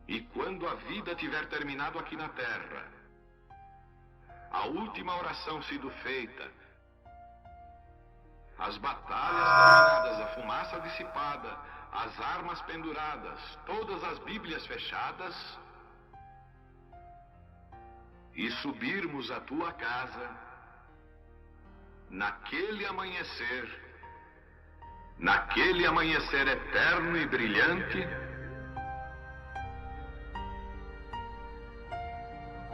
E quando a vida tiver terminado aqui na terra, a última oração sido feita, as batalhas terminadas, a fumaça dissipada, as armas penduradas, todas as Bíblias fechadas, e subirmos à tua casa, naquele amanhecer eterno e brilhante,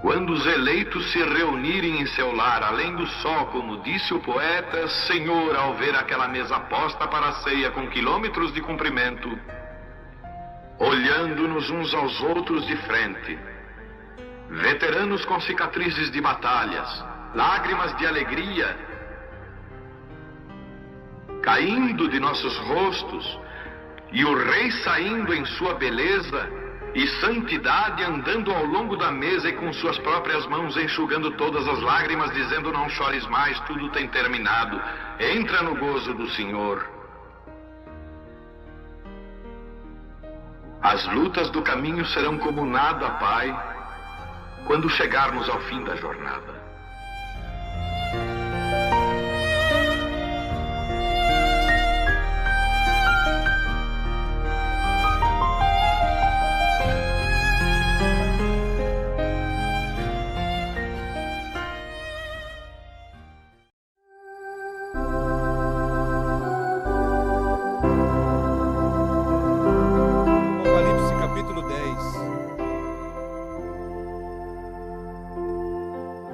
quando os eleitos se reunirem em seu lar, além do sol, como disse o poeta, Senhor, ao ver aquela mesa posta para a ceia com quilômetros de comprimento, olhando-nos uns aos outros de frente, veteranos com cicatrizes de batalhas, lágrimas de alegria caindo de nossos rostos, e o rei saindo em sua beleza e santidade, andando ao longo da mesa e com suas próprias mãos enxugando todas as lágrimas, dizendo: não chores mais, tudo tem terminado, entra no gozo do Senhor. As lutas do caminho serão como nada, Pai, quando chegarmos ao fim da jornada. Apocalipse capítulo 10.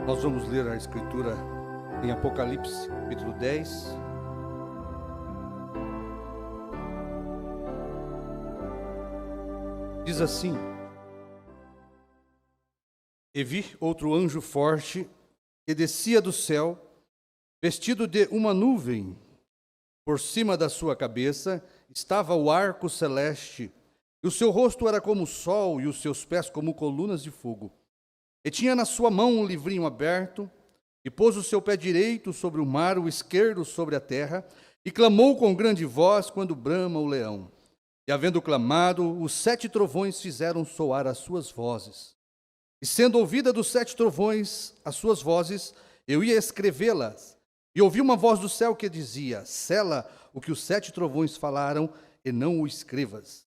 Nós vamos ler a escritura em Apocalipse capítulo 10. Diz assim: E vi outro anjo forte que descia do céu, vestido de uma nuvem. Por cima da sua cabeça estava o arco celeste, e o seu rosto era como o sol, e os seus pés como colunas de fogo. E tinha na sua mão um livrinho aberto, e pôs o seu pé direito sobre o mar, o esquerdo sobre a terra, e clamou com grande voz quando brama o leão. E havendo clamado, os 7 trovões fizeram soar as suas vozes. E sendo ouvida dos 7 trovões as suas vozes, eu ia escrevê-las. E ouvi uma voz do céu que dizia: sela o que os 7 trovões falaram, e não o escrevas.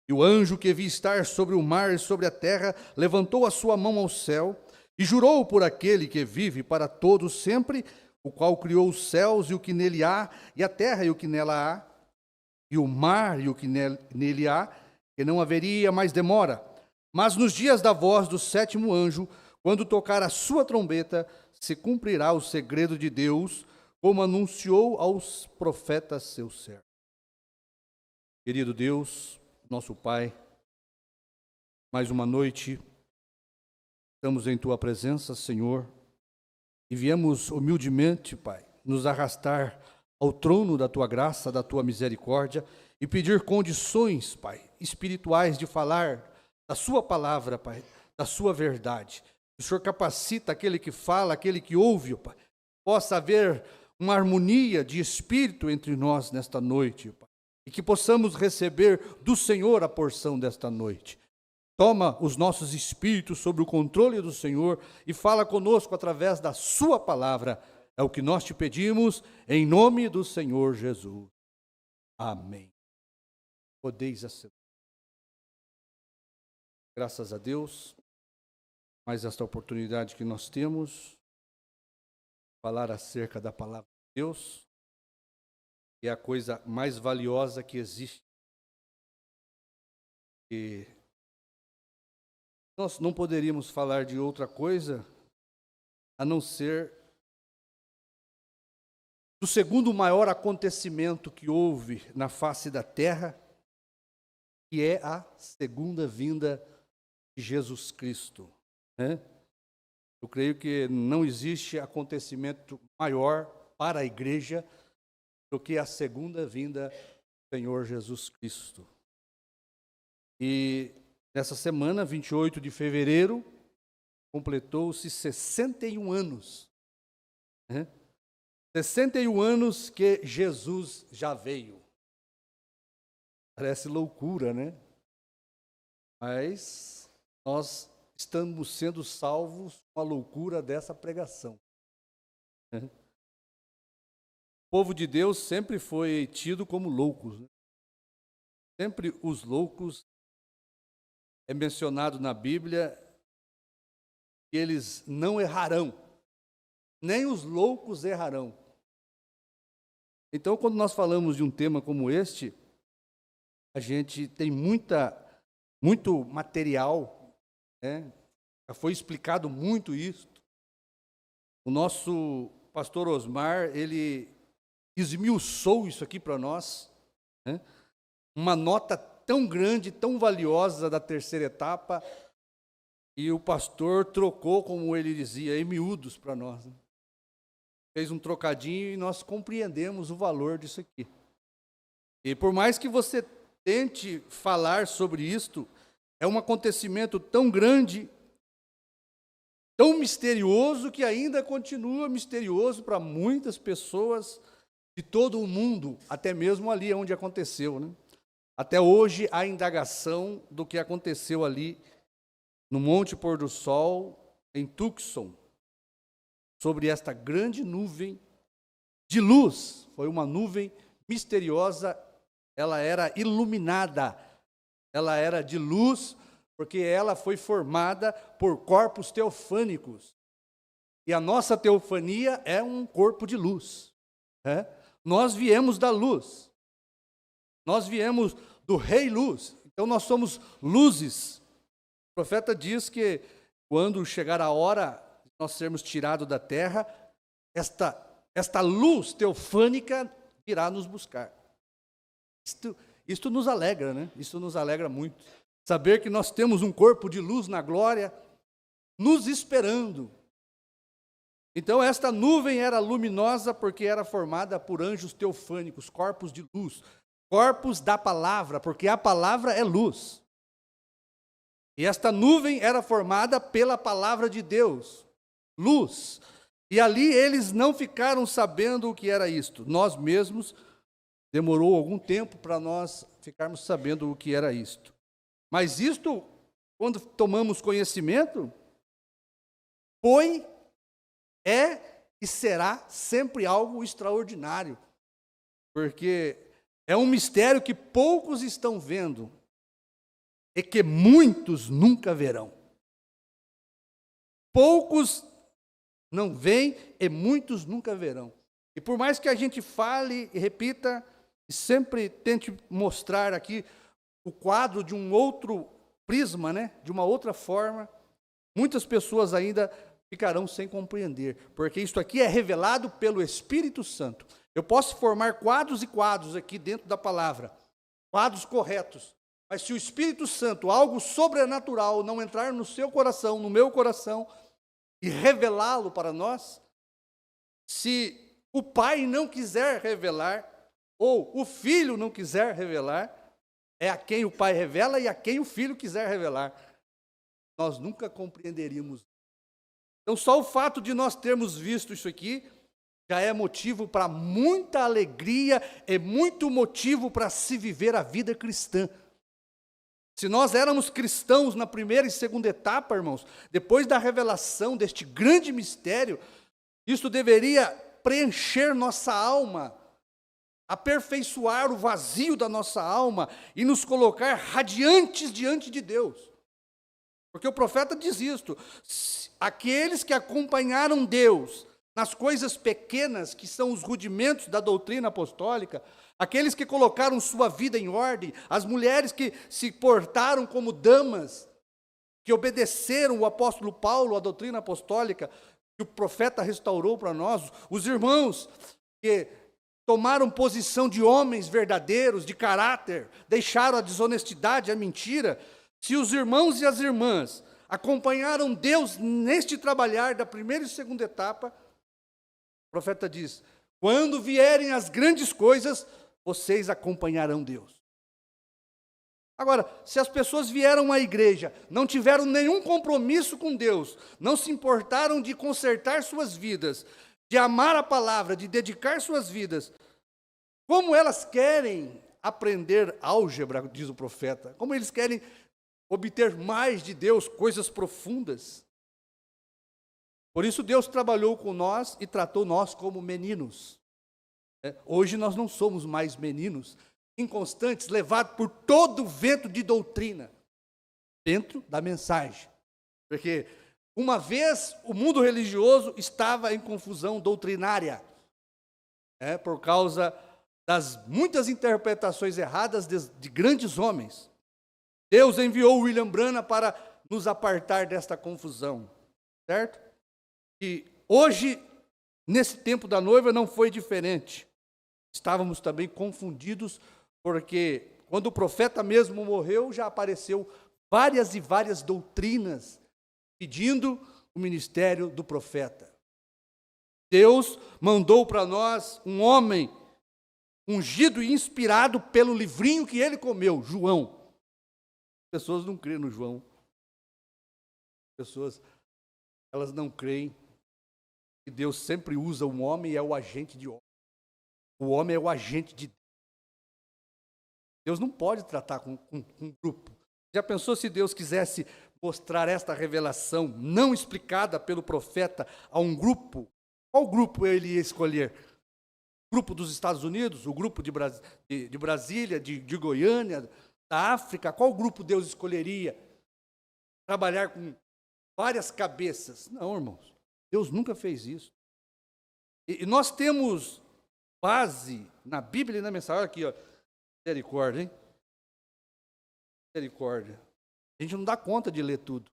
E o anjo que vi estar sobre o mar e sobre a terra levantou a sua mão ao céu e jurou por aquele que vive para todos sempre, o qual criou os céus e o que nele há, e a terra e o que nela há, e o mar e o que nele há, que não haveria mais demora. Mas nos dias da voz do 7º anjo, quando tocar a sua trombeta, se cumprirá o segredo de Deus, como anunciou aos profetas seus servos. Querido Deus, nosso Pai, mais uma noite estamos em Tua presença, Senhor, e viemos humildemente, Pai, nos arrastar ao trono da Tua graça, da Tua misericórdia, e pedir condições, Pai, espirituais de falar da Sua palavra, Pai, da Sua verdade. O Senhor capacita aquele que fala, aquele que ouve, Pai, possa haver uma harmonia de espírito entre nós nesta noite, Pai, e que possamos receber do Senhor a porção desta noite. Toma os nossos espíritos sob o controle do Senhor e fala conosco através da Sua palavra. É o que nós te pedimos, em nome do Senhor Jesus. Amém. Podeis assentar. Graças a Deus, mais esta oportunidade que nós temos, falar acerca da palavra de Deus, que é a coisa mais valiosa que existe. E nós não poderíamos falar de outra coisa a não ser do segundo maior acontecimento que houve na face da terra, que é a segunda vinda de Jesus Cristo, né? Eu creio que não existe acontecimento maior para a igreja do que a segunda vinda do Senhor Jesus Cristo. E nessa semana, 28 de fevereiro, completou-se 61 anos, né? 61 anos que Jesus já veio. Parece loucura, né? Mas nós estamos sendo salvos com a loucura dessa pregação. O povo de Deus sempre foi tido como loucos, né? Sempre os loucos, é mencionado na Bíblia que eles não errarão, nem os loucos errarão. Então, quando nós falamos de um tema como este, a gente tem muito material, né? Já foi explicado muito isso. O nosso pastor Osmar, ele esmiuçou isso aqui para nós, né? Uma nota tão grande, tão valiosa da terceira etapa, e o pastor trocou, como ele dizia, em miúdos para nós, né? Fez um trocadinho e nós compreendemos o valor disso aqui. E por mais que você tente falar sobre isto, é um acontecimento tão grande, tão misterioso, que ainda continua misterioso para muitas pessoas de todo o mundo, até mesmo ali onde aconteceu, né? Até hoje, a indagação do que aconteceu ali no Monte Pôr do Sol, em Tucson, sobre esta grande nuvem de luz. Foi uma nuvem misteriosa, ela era iluminada, ela era de luz, porque ela foi formada por corpos teofânicos. E a nossa teofania é um corpo de luz, né? Nós viemos da luz. Nós viemos do Rei Luz, então nós somos luzes. O profeta diz que quando chegar a hora de nós sermos tirados da terra, esta luz teofânica virá nos buscar. Isto nos alegra, né? Isso nos alegra muito. Saber que nós temos um corpo de luz na glória, nos esperando. Então esta nuvem era luminosa porque era formada por anjos teofânicos, corpos de luz. Corpos da palavra, porque a palavra é luz. E esta nuvem era formada pela palavra de Deus, luz. E ali eles não ficaram sabendo o que era isto. Nós mesmos, demorou algum tempo para nós ficarmos sabendo o que era isto. Mas isto, quando tomamos conhecimento, é e será sempre algo extraordinário. Porque é um mistério que poucos estão vendo e que muitos nunca verão. Poucos não veem e muitos nunca verão. E por mais que a gente fale e repita, e sempre tente mostrar aqui o quadro de um outro prisma, né? De uma outra forma, muitas pessoas ainda ficarão sem compreender, porque isso aqui é revelado pelo Espírito Santo. Eu posso formar quadros e quadros aqui dentro da palavra, quadros corretos, mas se o Espírito Santo, algo sobrenatural, não entrar no seu coração, no meu coração, e revelá-lo para nós, se o Pai não quiser revelar, ou o Filho não quiser revelar, é a quem o Pai revela e a quem o Filho quiser revelar, nós nunca compreenderíamos. Então só o fato de nós termos visto isso aqui, já é motivo para muita alegria, é muito motivo para se viver a vida cristã. Se nós éramos cristãos na primeira e segunda etapa, irmãos, depois da revelação deste grande mistério, isso deveria preencher nossa alma, aperfeiçoar o vazio da nossa alma e nos colocar radiantes diante de Deus. Porque o profeta diz isto: aqueles que acompanharam Deus nas coisas pequenas, que são os rudimentos da doutrina apostólica, aqueles que colocaram sua vida em ordem, as mulheres que se portaram como damas, que obedeceram o apóstolo Paulo, a doutrina apostólica, que o profeta restaurou para nós, os irmãos que tomaram posição de homens verdadeiros, de caráter, deixaram a desonestidade, a mentira. Se os irmãos e as irmãs acompanharam Deus neste trabalhar da primeira e segunda etapa, o profeta diz: quando vierem as grandes coisas, vocês acompanharão Deus. Agora, se as pessoas vieram à igreja, não tiveram nenhum compromisso com Deus, não se importaram de consertar suas vidas, de amar a palavra, de dedicar suas vidas, como elas querem aprender álgebra, diz o profeta, como eles querem obter mais de Deus, coisas profundas. Por isso Deus trabalhou com nós e tratou nós como meninos. Hoje nós não somos mais meninos, inconstantes, levados por todo o vento de doutrina, dentro da mensagem. Porque uma vez o mundo religioso estava em confusão doutrinária, por causa das muitas interpretações erradas de grandes homens. Deus enviou William Branham para nos apartar desta confusão, certo? E hoje, nesse tempo da noiva, não foi diferente. Estávamos também confundidos, porque quando o profeta mesmo morreu, já apareceu várias e várias doutrinas pedindo o ministério do profeta. Deus mandou para nós um homem ungido e inspirado pelo livrinho que ele comeu, João. As pessoas não creem no João. As pessoas, elas não creem que Deus sempre usa um homem e é o agente de homem. O homem é o agente de Deus. Deus não pode tratar com um grupo. Já pensou se Deus quisesse mostrar esta revelação não explicada pelo profeta a um grupo? Qual grupo ele ia escolher? O grupo dos Estados Unidos? O grupo de Brasília, de Goiânia, da África? Qual grupo Deus escolheria? Trabalhar com várias cabeças? Não, irmãos. Deus nunca fez isso. E nós temos base na Bíblia e na mensagem. Olha aqui, ó. Misericórdia, hein? Misericórdia. A gente não dá conta de ler tudo.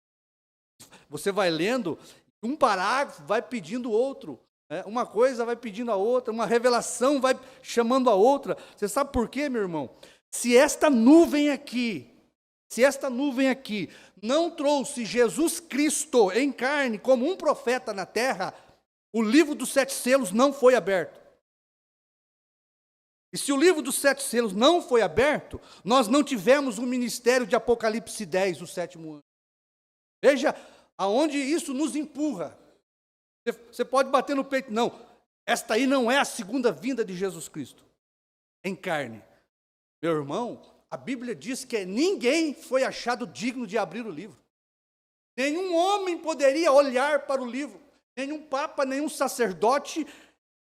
Você vai lendo, um parágrafo vai pedindo outro. Uma coisa vai pedindo a outra, uma revelação vai chamando a outra. Você sabe por quê, meu irmão? Se esta nuvem aqui não trouxe Jesus Cristo em carne como um profeta na terra, o livro dos 7 selos não foi aberto. E se o livro dos 7 selos não foi aberto, nós não tivemos o ministério de Apocalipse 10, o 7º ano. Veja aonde isso nos empurra. Você pode bater no peito, não, esta aí não é a segunda vinda de Jesus Cristo em carne. Meu irmão, a Bíblia diz que ninguém foi achado digno de abrir o livro. Nenhum homem poderia olhar para o livro. Nenhum papa, nenhum sacerdote,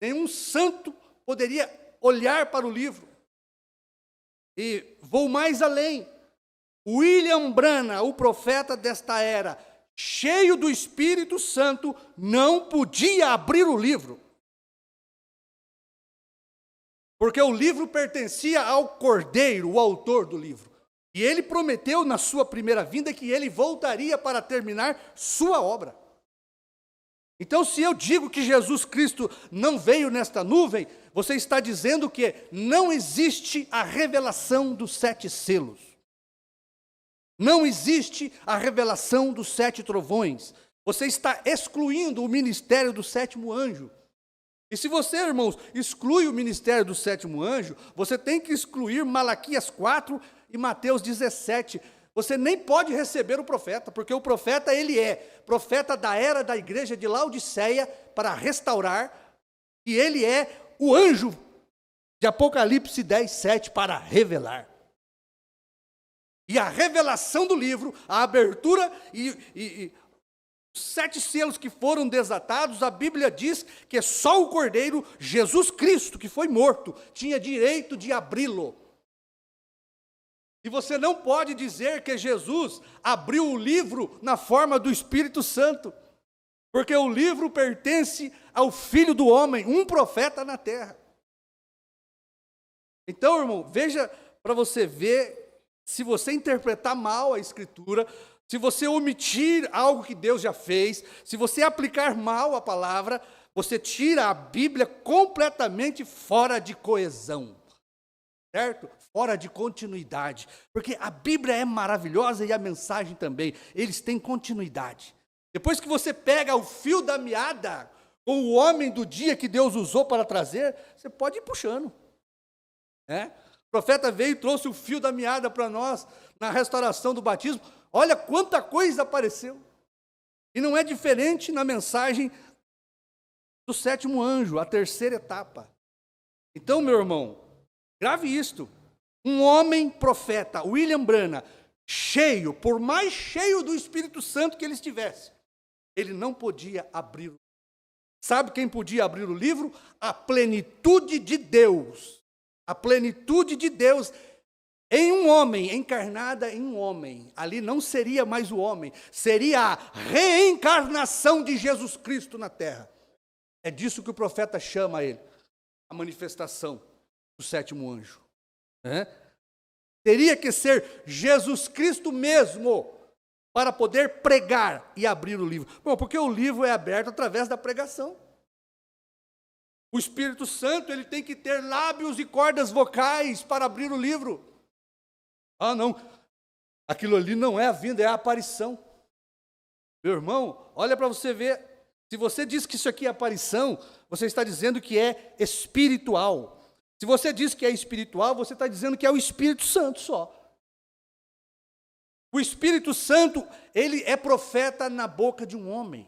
nenhum santo poderia olhar para o livro. E vou mais além. William Branham, o profeta desta era, cheio do Espírito Santo, não podia abrir o livro. Porque o livro pertencia ao Cordeiro, o autor do livro. E ele prometeu na sua primeira vinda que ele voltaria para terminar sua obra. Então, se eu digo que Jesus Cristo não veio nesta nuvem, você está dizendo que não existe a revelação dos 7 selos. Não existe a revelação dos 7 trovões. Você está excluindo o ministério do 7º anjo. E se você, irmãos, exclui o ministério do 7º anjo, você tem que excluir Malaquias 4 e Mateus 17. Você nem pode receber o profeta, porque o profeta, ele é profeta da era da igreja de Laodiceia para restaurar, e ele é o anjo de Apocalipse 10, 7 para revelar. E a revelação do livro, a abertura e os 7 selos que foram desatados, a Bíblia diz que só o Cordeiro, Jesus Cristo, que foi morto, tinha direito de abri-lo. E você não pode dizer que Jesus abriu o livro na forma do Espírito Santo, porque o livro pertence ao Filho do Homem, um profeta na terra. Então, irmão, veja para você ver, se você interpretar mal a Escritura, se você omitir algo que Deus já fez, se você aplicar mal a palavra, você tira a Bíblia completamente fora de coesão. Certo? Fora de continuidade. Porque a Bíblia é maravilhosa e a mensagem também. Eles têm continuidade. Depois que você pega o fio da meada com o homem do dia que Deus usou para trazer, você pode ir puxando. O profeta veio e trouxe o fio da meada para nós na restauração do batismo. Olha quanta coisa apareceu. E não é diferente na mensagem do 7º anjo, a terceira etapa. Então, meu irmão, grave isto. Um homem profeta, William Branham, cheio, por mais cheio do Espírito Santo que ele estivesse, ele não podia abrir o livro. Sabe quem podia abrir o livro? A plenitude de Deus. A plenitude de Deus em um homem, encarnada em um homem. Ali não seria mais o homem, seria a reencarnação de Jesus Cristo na terra. É disso que o profeta chama ele, a manifestação do sétimo anjo. Teria que ser Jesus Cristo mesmo para poder pregar e abrir o livro. Bom, porque o livro é aberto através da pregação. O Espírito Santo, ele tem que ter lábios e cordas vocais para abrir o livro. Ah, não, aquilo ali não é a vinda, é a aparição. Meu irmão, olha para você ver, se você diz que isso aqui é aparição, você está dizendo que é espiritual. Se você diz que é espiritual, você está dizendo que é o Espírito Santo só. O Espírito Santo, ele é profeta na boca de um homem.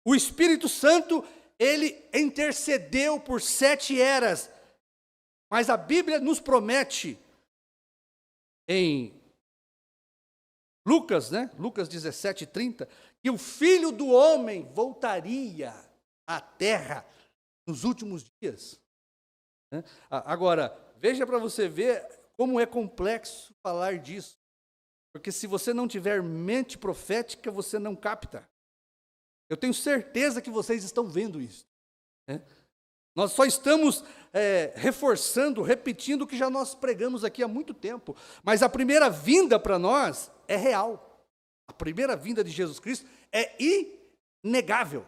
O Espírito Santo, ele intercedeu por 7 eras. Mas a Bíblia nos promete, em Lucas, Lucas 17:30, que o Filho do Homem voltaria à terra nos últimos dias. Agora, veja para você ver como é complexo falar disso. Porque se você não tiver mente profética, você não capta. Eu tenho certeza que vocês estão vendo isso. Nós só estamos reforçando, repetindo o que já nós pregamos aqui há muito tempo. Mas a primeira vinda para nós é real. A primeira vinda de Jesus Cristo é inegável.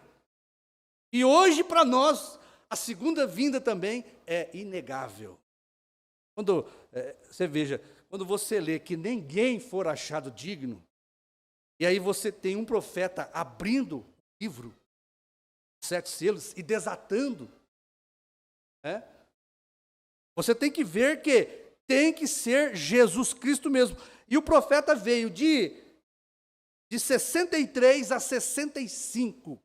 E hoje para nós, a segunda vinda também é inegável. Quando você veja, quando você lê que ninguém for achado digno, e aí você tem um profeta abrindo o livro, 7 selos, e desatando, você tem que ver que tem que ser Jesus Cristo mesmo. E o profeta veio de 63 a 65,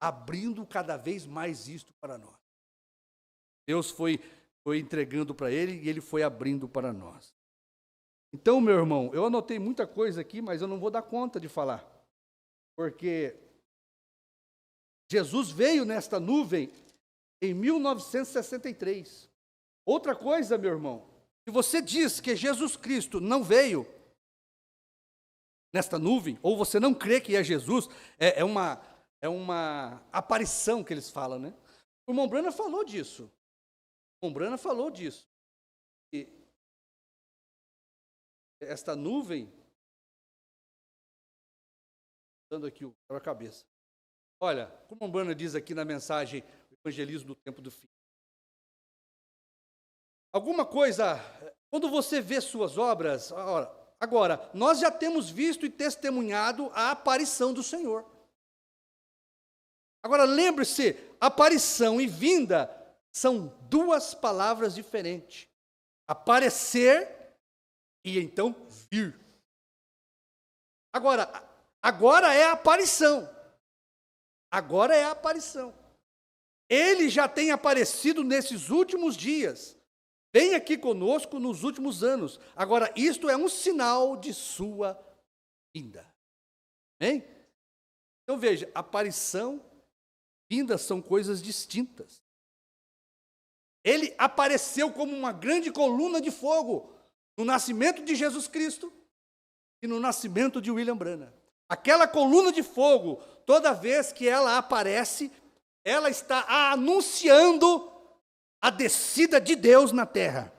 abrindo cada vez mais isto para nós. Deus foi entregando para ele e ele foi abrindo para nós. Então, meu irmão, eu anotei muita coisa aqui, mas eu não vou dar conta de falar. Porque Jesus veio nesta nuvem em 1963. Outra coisa, meu irmão, se você diz que Jesus Cristo não veio nesta nuvem, ou você não crê que é Jesus, é uma aparição que eles falam, né? O irmão Branham falou disso. O irmão Branham falou disso. E esta nuvem, dando aqui a cabeça. Olha, como o irmão Branham diz aqui na mensagem, o evangelismo do tempo do fim. Alguma coisa, quando você vê suas obras, agora, nós já temos visto e testemunhado a aparição do Senhor. Agora, lembre-se, aparição e vinda são 2 palavras diferentes. Aparecer e então vir. Agora é a aparição. Agora é a aparição. Ele já tem aparecido nesses últimos dias. Vem aqui conosco nos últimos anos. Agora, isto é um sinal de sua vinda. Amém? Então veja, aparição e vinda são coisas distintas. Ele apareceu como uma grande coluna de fogo no nascimento de Jesus Cristo e no nascimento de William Branham. Aquela coluna de fogo, toda vez que ela aparece, ela está anunciando a descida de Deus na terra.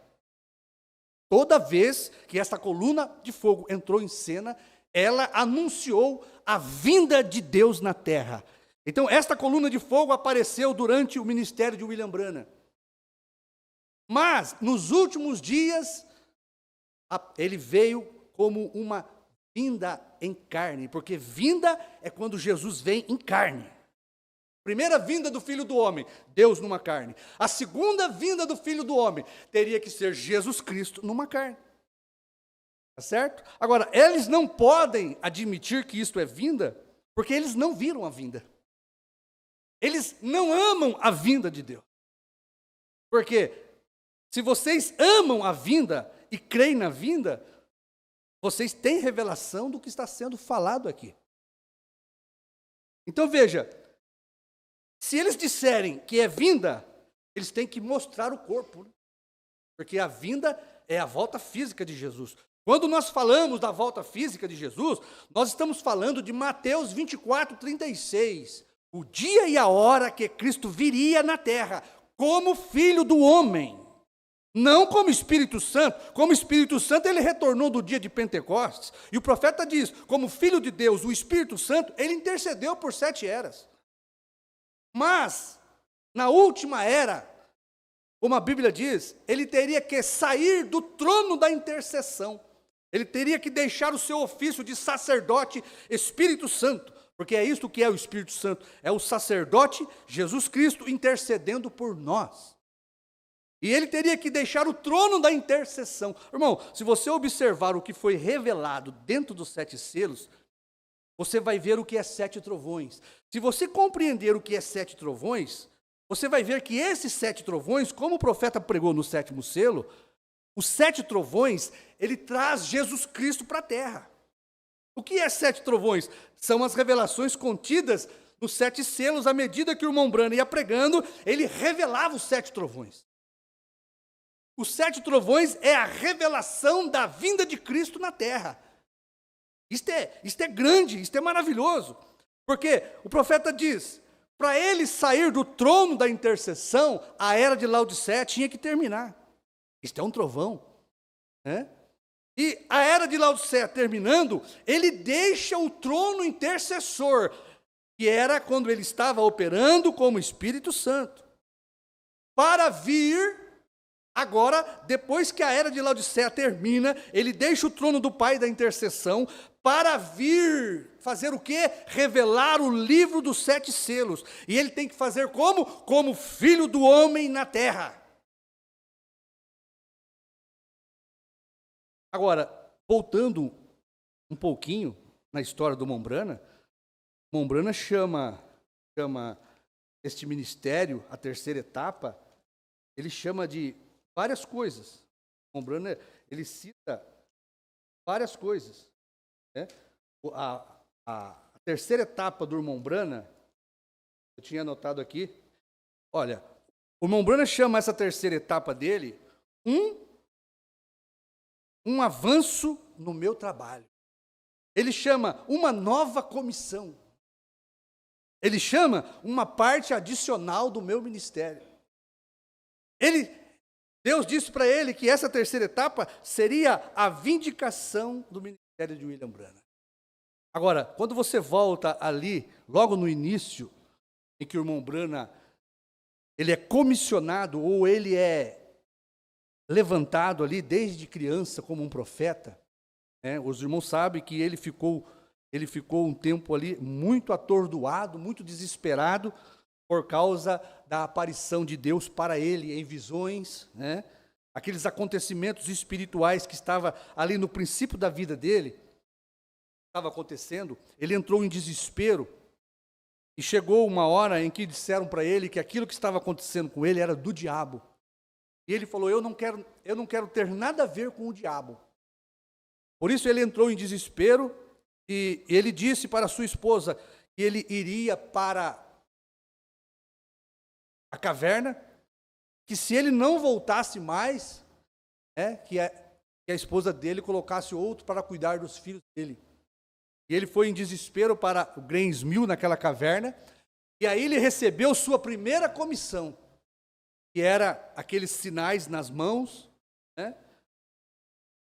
Toda vez que essa coluna de fogo entrou em cena, ela anunciou a vinda de Deus na terra. Então, esta coluna de fogo apareceu durante o ministério de William Branham. Mas, nos últimos dias, ele veio como uma vinda em carne, porque vinda é quando Jesus vem em carne. Primeira vinda do Filho do Homem, Deus numa carne. A segunda vinda do Filho do Homem teria que ser Jesus Cristo numa carne. Tá certo? Agora, eles não podem admitir que isto é vinda, porque eles não viram a vinda. Eles não amam a vinda de Deus. Porque se vocês amam a vinda, e creem na vinda, vocês têm revelação do que está sendo falado aqui. Então veja, se eles disserem que é vinda, eles têm que mostrar o corpo, né? Porque a vinda é a volta física de Jesus. Quando nós falamos da volta física de Jesus, nós estamos falando de Mateus 24, 36. O dia e a hora que Cristo viria na terra, como Filho do homem. Não como Espírito Santo. Como Espírito Santo, ele retornou do dia de Pentecostes. E o profeta diz, como Filho de Deus, o Espírito Santo, ele intercedeu por 7 eras. Mas, na última era, como a Bíblia diz, ele teria que sair do trono da intercessão. Ele teria que deixar o seu ofício de sacerdote Espírito Santo, porque é isso que é o Espírito Santo, é o sacerdote Jesus Cristo intercedendo por nós. E ele teria que deixar o trono da intercessão. Irmão, se você observar o que foi revelado dentro dos 7 selos, você vai ver o que é 7 trovões. Se você compreender o que é 7 trovões, você vai ver que esses 7 trovões, como o profeta pregou no 7º selo, os 7 trovões, ele traz Jesus Cristo para a terra. O que é 7 trovões? São as revelações contidas nos 7 selos. À medida que o irmão Branham ia pregando, ele revelava os 7 trovões. Os 7 trovões é a revelação da vinda de Cristo na terra. Isto é grande, isto é maravilhoso. Porque o profeta diz, para ele sair do trono da intercessão, a era de Laodiceia tinha que terminar. Isto é um trovão, né? E a era de Laodiceia terminando, ele deixa o trono intercessor, que era quando ele estava operando como Espírito Santo, para vir, agora, depois que a era de Laodiceia termina, ele deixa o trono do Pai da intercessão, para vir fazer o quê? Revelar o livro dos 7 selos. E ele tem que fazer como? Como Filho do homem na terra. Agora, voltando um pouquinho na história do Mombrana chama este ministério, a terceira etapa, ele chama de várias coisas. Mombrana, ele cita várias coisas, né? A terceira etapa do irmão Brana, eu tinha anotado aqui, olha, o irmão Brana chama essa terceira etapa dele um avanço no meu trabalho. Ele chama uma nova comissão. Ele chama uma parte adicional do meu ministério. Deus disse para ele que essa terceira etapa seria a vindicação do ministério de William Branham. Agora, quando você volta ali, logo no início, em que o irmão Branham, ele é comissionado, ou ele é levantado ali desde criança como um profeta, né? Os irmãos sabem que ele ficou um tempo ali muito atordoado, muito desesperado, por causa da aparição de Deus para ele em visões, né? Aqueles acontecimentos espirituais que estavam ali no princípio da vida dele, estava acontecendo, ele entrou em desespero, e chegou uma hora em que disseram para ele que aquilo que estava acontecendo com ele era do diabo. E ele falou, eu não quero ter nada a ver com o diabo. Por isso ele entrou em desespero, e ele disse para sua esposa que ele iria para a caverna, que se ele não voltasse mais, que a esposa dele colocasse outro para cuidar dos filhos dele. E ele foi em desespero para o Grange Mill, naquela caverna, e aí ele recebeu sua primeira comissão, que era aqueles sinais nas mãos, né?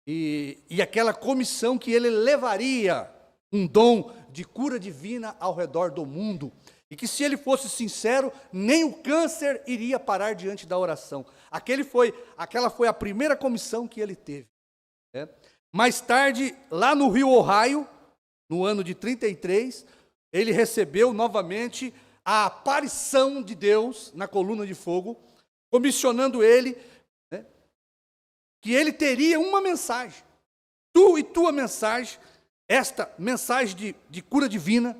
E aquela comissão que ele levaria um dom de cura divina ao redor do mundo, e que se ele fosse sincero, nem o câncer iria parar diante da oração. Aquela foi a primeira comissão que ele teve, né? Mais tarde, lá no Rio Ohio, no ano de 33, ele recebeu novamente a aparição de Deus na coluna de fogo, comissionando ele, né, que ele teria uma mensagem, tu e tua mensagem, esta mensagem de cura divina,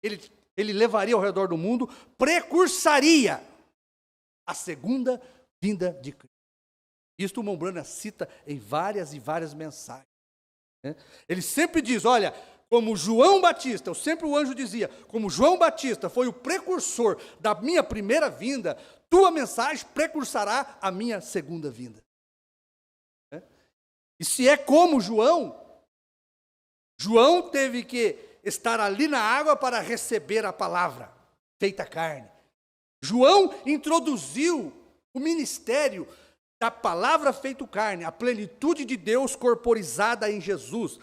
ele levaria ao redor do mundo, precursaria a segunda vinda de Cristo. Isto o Mombrana cita em várias e várias mensagens. Ele sempre diz, olha, como João Batista, sempre o anjo dizia, como João Batista foi o precursor da minha primeira vinda, tua mensagem precursará a minha segunda vinda. E se é como João teve que estar ali na água para receber a palavra feita carne. João introduziu o ministério da palavra feita carne, a plenitude de Deus corporizada em Jesus.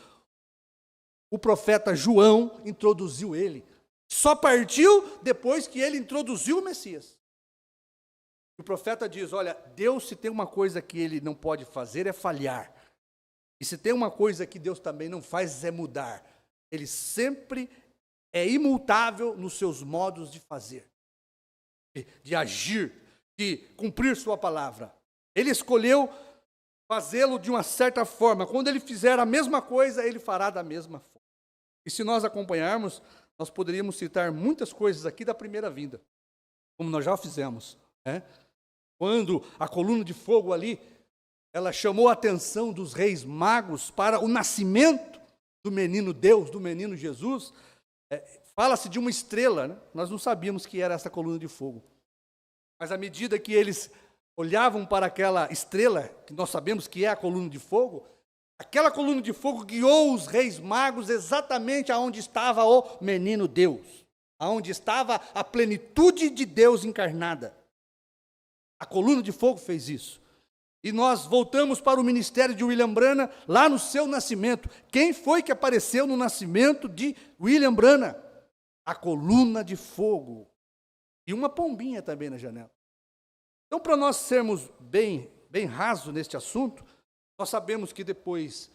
O profeta João introduziu ele. Só partiu depois que ele introduziu o Messias. O profeta diz, olha, Deus, se tem uma coisa que ele não pode fazer é falhar. E se tem uma coisa que Deus também não faz é mudar. Ele sempre é imutável nos seus modos de fazer, de agir, de cumprir sua palavra. Ele escolheu fazê-lo de uma certa forma. Quando ele fizer a mesma coisa, ele fará da mesma forma. E se nós acompanharmos, nós poderíamos citar muitas coisas aqui da primeira vinda, como nós já fizemos. Quando a coluna de fogo ali, ela chamou a atenção dos reis magos para o nascimento do menino Deus, do menino Jesus. Fala-se de uma estrela, né? Nós não sabíamos que era essa coluna de fogo. Mas à medida que eles olhavam para aquela estrela, que nós sabemos que é a coluna de fogo, aquela coluna de fogo guiou os reis magos exatamente aonde estava o menino Deus, aonde estava a plenitude de Deus encarnada. A coluna de fogo fez isso. E nós voltamos para o ministério de William Branham, lá no seu nascimento. Quem foi que apareceu no nascimento de William Branham? A coluna de fogo. E uma pombinha também na janela. Então, para nós sermos bem rasos neste assunto, nós sabemos que depois,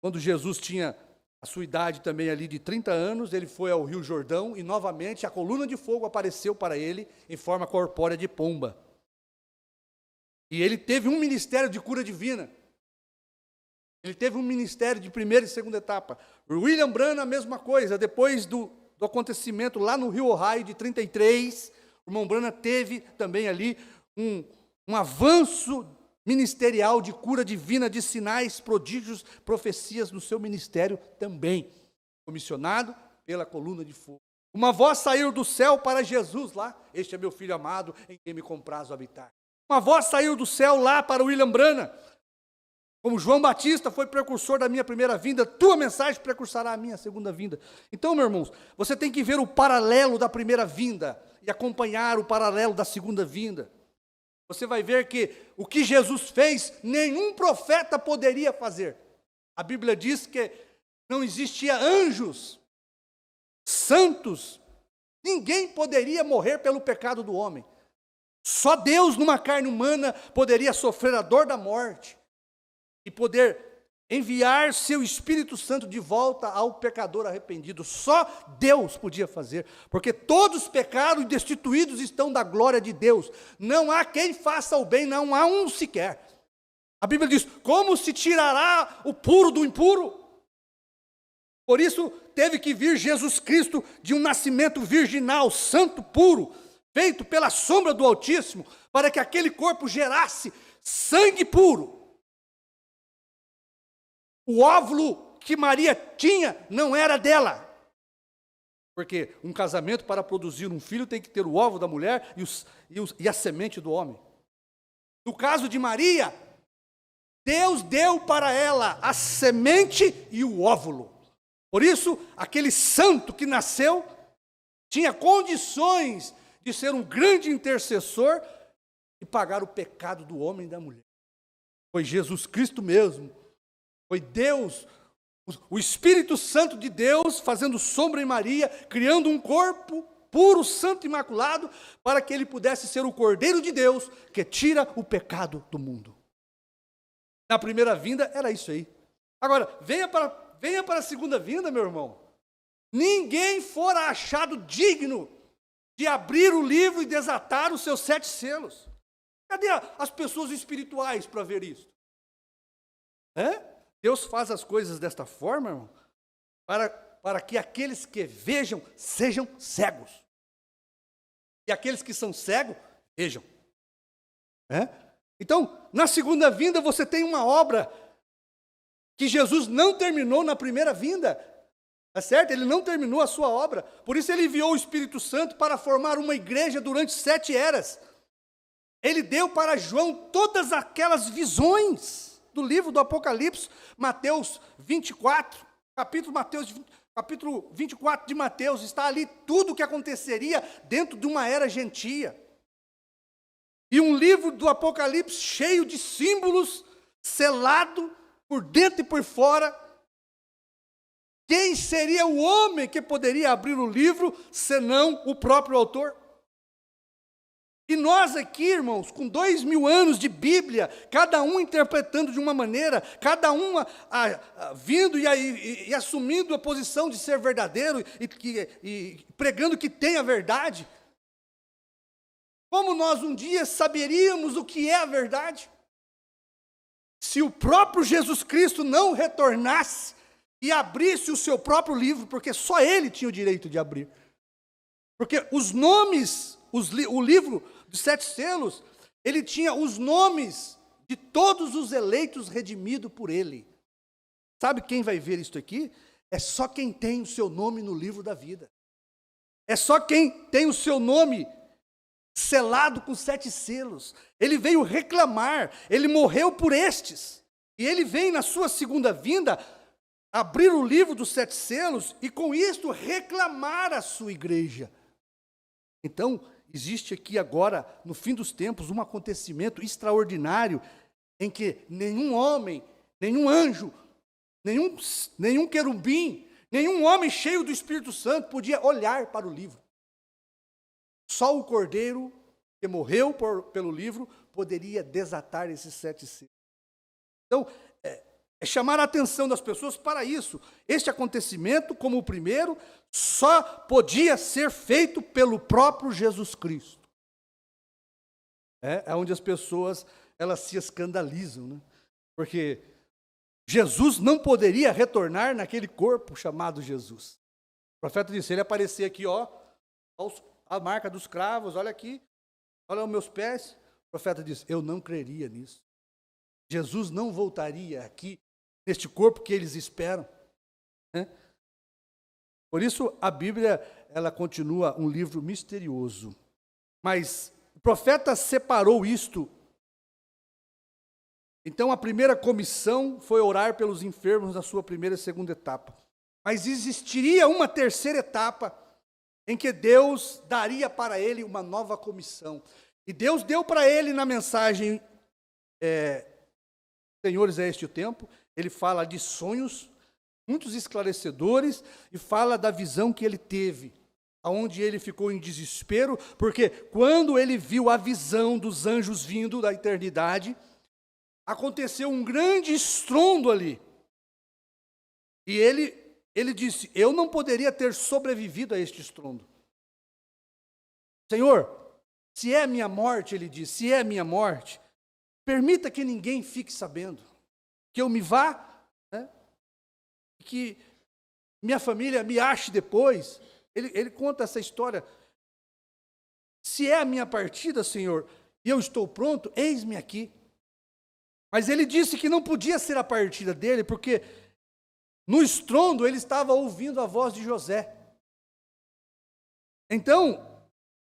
quando Jesus tinha a sua idade também ali de 30 anos, ele foi ao Rio Jordão e novamente a coluna de fogo apareceu para ele em forma corpórea de pomba. E ele teve um ministério de cura divina. Ele teve um ministério de primeira e segunda etapa. William Branham, a mesma coisa. Depois do acontecimento lá no Rio Ohio de 33, o irmão Branham teve também ali um avanço ministerial de cura divina, de sinais, prodígios, profecias no seu ministério também. Comissionado pela coluna de fogo. Uma voz saiu do céu para Jesus lá. Este é meu filho amado, em quem me compraz habitar. Uma voz saiu do céu lá para William Branham. Como João Batista foi precursor da minha primeira vinda, tua mensagem precursará a minha segunda vinda. Então, meus irmãos, você tem que ver o paralelo da primeira vinda e acompanhar o paralelo da segunda vinda. Você vai ver que o que Jesus fez, nenhum profeta poderia fazer. A Bíblia diz que não existia anjos, santos, ninguém poderia morrer pelo pecado do homem. Só Deus, numa carne humana, poderia sofrer a dor da morte e poder enviar seu Espírito Santo de volta ao pecador arrependido. Só Deus podia fazer, porque todos pecaram e destituídos estão da glória de Deus. Não há quem faça o bem, não há um sequer. A Bíblia diz, como se tirará o puro do impuro? Por isso teve que vir Jesus Cristo de um nascimento virginal, santo, puro, feito pela sombra do Altíssimo, para que aquele corpo gerasse sangue puro. O óvulo que Maria tinha não era dela. Porque um casamento, para produzir um filho, tem que ter o óvulo da mulher e a semente do homem. No caso de Maria, Deus deu para ela a semente e o óvulo. Por isso, aquele santo que nasceu tinha condições de ser um grande intercessor e pagar o pecado do homem e da mulher. Foi Jesus Cristo mesmo. Foi Deus, o Espírito Santo de Deus, fazendo sombra em Maria, criando um corpo puro, santo e imaculado, para que ele pudesse ser o Cordeiro de Deus, que tira o pecado do mundo. Na primeira vinda, era isso aí. Agora, venha para a segunda vinda, meu irmão. Ninguém fora achado digno de abrir o livro e desatar os seus 7 selos. Cadê as pessoas espirituais para ver isso? Deus faz as coisas desta forma, irmão, para que aqueles que vejam sejam cegos. E aqueles que são cegos, vejam. Então, na segunda vinda, você tem uma obra que Jesus não terminou na primeira vinda. Tá certo? Ele não terminou a sua obra. Por isso ele enviou o Espírito Santo para formar uma igreja durante 7 eras. Ele deu para João todas aquelas visões do livro do Apocalipse, Mateus 24, capítulo 24 de Mateus, está ali tudo o que aconteceria dentro de uma era gentia. E um livro do Apocalipse cheio de símbolos, selado por dentro e por fora. Quem seria o homem que poderia abrir o livro, senão o próprio autor? E nós aqui, irmãos, com 2000 anos de Bíblia, cada um interpretando de uma maneira, cada um vindo e assumindo a posição de ser verdadeiro e pregando que tem a verdade. Como nós um dia saberíamos o que é a verdade? Se o próprio Jesus Cristo não retornasse e abrisse o seu próprio livro, porque só ele tinha o direito de abrir. Porque os nomes, o livro dos 7 selos, ele tinha os nomes de todos os eleitos redimidos por ele. Sabe quem vai ver isso aqui? É só quem tem o seu nome no livro da vida. É só quem tem o seu nome selado com 7 selos. Ele veio reclamar, ele morreu por estes. E ele vem na sua segunda vinda abrir o livro dos 7 selos e com isto reclamar a sua igreja. Então, existe aqui agora, no fim dos tempos, um acontecimento extraordinário em que nenhum homem, nenhum anjo, nenhum querubim, nenhum homem cheio do Espírito Santo podia olhar para o livro. Só o Cordeiro que morreu pelo livro poderia desatar esses 7 selos. Então, é chamar a atenção das pessoas para isso. Este acontecimento, como o primeiro, só podia ser feito pelo próprio Jesus Cristo. É onde as pessoas elas se escandalizam, né? Porque Jesus não poderia retornar naquele corpo chamado Jesus. O profeta disse, ele aparecer aqui, ó, a marca dos cravos, olha aqui, olha os meus pés. O profeta disse, eu não creria nisso. Jesus não voltaria aqui neste corpo que eles esperam, né? Por isso a Bíblia ela continua um livro misterioso, mas o profeta separou isto. Então a primeira comissão foi orar pelos enfermos na sua primeira e segunda etapa, mas existiria uma terceira etapa em que Deus daria para ele uma nova comissão, e Deus deu para ele na mensagem Senhores, é este o tempo. Ele fala de sonhos, muitos esclarecedores, e fala da visão que ele teve, aonde ele ficou em desespero, porque quando ele viu a visão dos anjos vindo da eternidade, aconteceu um grande estrondo ali. E ele disse, eu não poderia ter sobrevivido a este estrondo. Senhor, se é a minha morte, ele disse, se é a minha morte, permita que ninguém fique sabendo, que eu me vá, né? Que minha família me ache depois. Ele conta essa história. Se é a minha partida, Senhor, e eu estou pronto, eis-me aqui. Mas ele disse que não podia ser a partida dele, porque no estrondo ele estava ouvindo a voz de José. Então,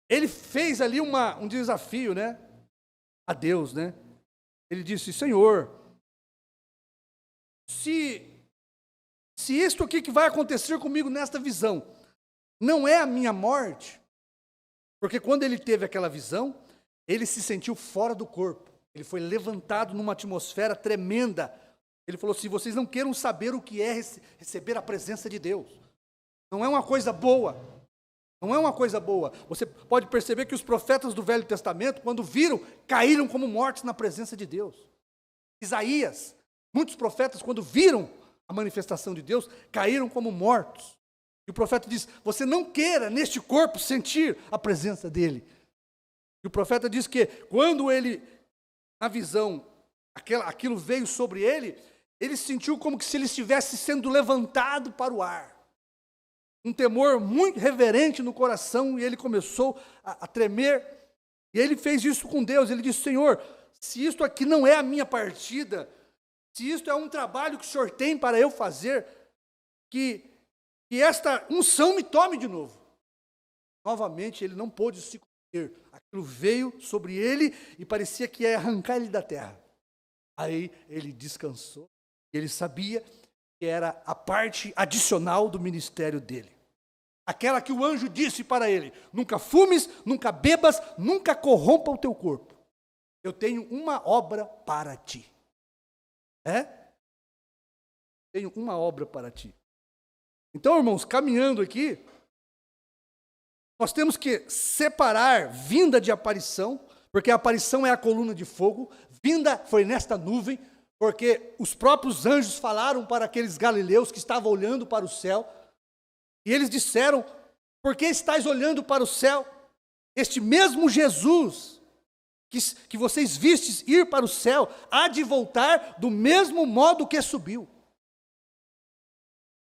ele fez ali um desafio, né? A Deus, né? Ele disse, Senhor, se isto aqui que vai acontecer comigo nesta visão não é a minha morte, porque quando ele teve aquela visão, ele se sentiu fora do corpo, ele foi levantado numa atmosfera tremenda. Ele falou assim, vocês não queiram saber o que é receber a presença de Deus, não é uma coisa boa, não é uma coisa boa. Você pode perceber que os profetas do Velho Testamento, quando viram, caíram como mortos na presença de Deus. Isaías, muitos profetas, quando viram a manifestação de Deus, caíram como mortos. E o profeta diz, você não queira neste corpo sentir a presença dele. E o profeta diz que quando ele, na visão, aquilo veio sobre ele, ele sentiu como que se ele estivesse sendo levantado para o ar. Um temor muito reverente no coração, e ele começou a tremer. E ele fez isso com Deus. Ele disse, Senhor, se isto aqui não é a minha partida, se isto é um trabalho que o Senhor tem para eu fazer, que esta unção me tome de novo. Novamente ele não pôde se conter. Aquilo veio sobre ele e parecia que ia arrancar ele da terra. Aí ele descansou. Ele sabia que era a parte adicional do ministério dele. Aquela que o anjo disse para ele: nunca fumes, nunca bebas, nunca corrompa o teu corpo. Eu tenho uma obra para ti. Tenho uma obra para ti. Então, irmãos, caminhando aqui, nós temos que separar vinda de aparição, porque a aparição é a coluna de fogo, vinda foi nesta nuvem, porque os próprios anjos falaram para aqueles galileus que estavam olhando para o céu, e eles disseram: por que estáis olhando para o céu? Este mesmo Jesus que vocês vistes ir para o céu, há de voltar do mesmo modo que subiu.